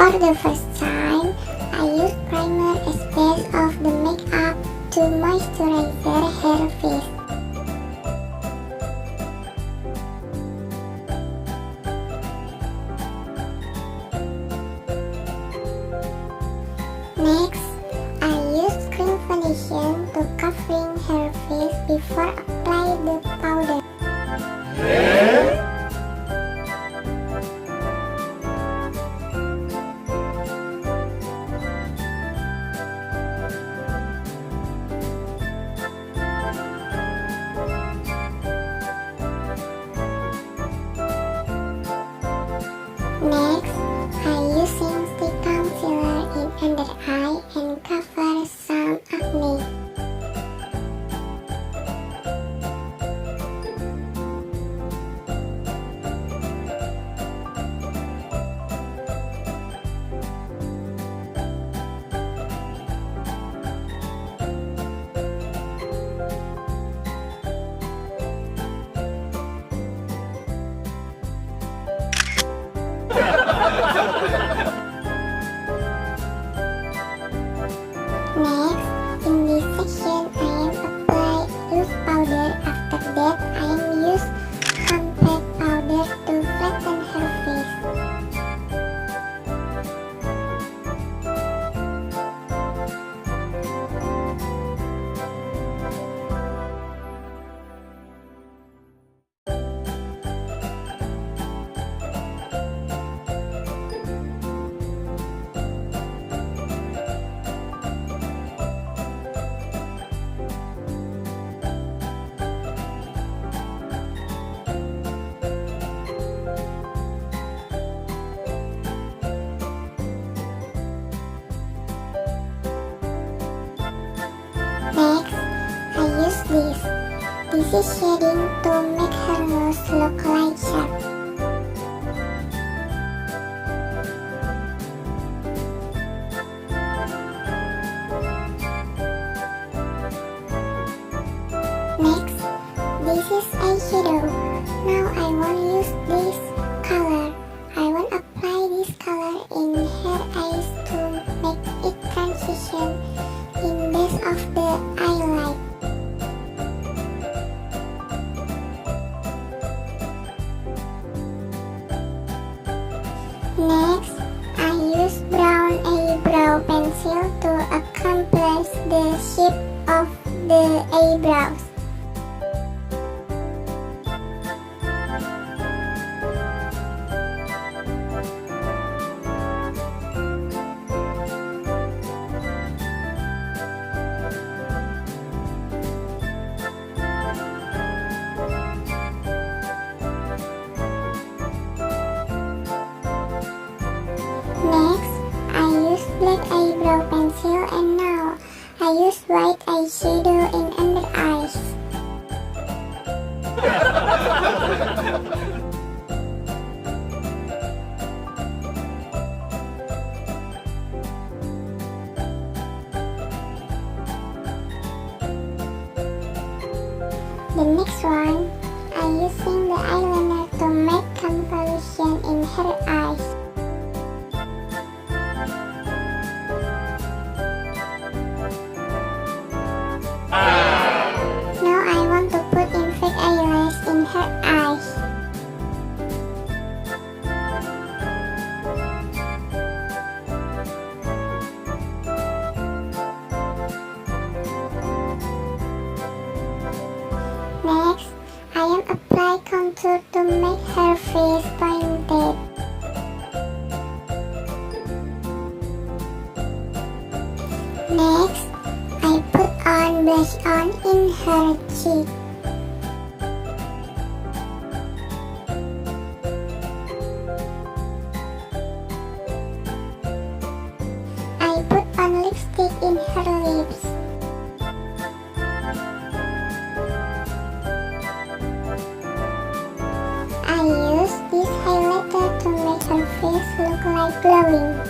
For the first time, I use primer as base of the makeup to moisturize her face. Next, I use cream foundation to covering her face before apply the powder. Next, I using stick concealer in under eye and cover some acne. Next, in this section, I am apply loose powder. After that, I am use compact powder to flatten her face. Next, I use this. This is shading to make her nose look like sharp. Next, this is eyeshadow. Now I want use this color. I want apply this color in her eyes to make it transition in base of the highlight. Next, I use brown eyebrow pencil to accomplish the shape of the eyebrows. Next, I use black eyebrow pencil and now I use white eyeshadow in under eyes. The next one, I using the eyeliner to make composition in her eyes. Now I want to put in fake eyelash in her eyes. Next, I am apply contour to make her face pointed. Next, I put on blush on in her cheek. I put on lipstick in her lips. I use this highlighter to make her face look like glowing.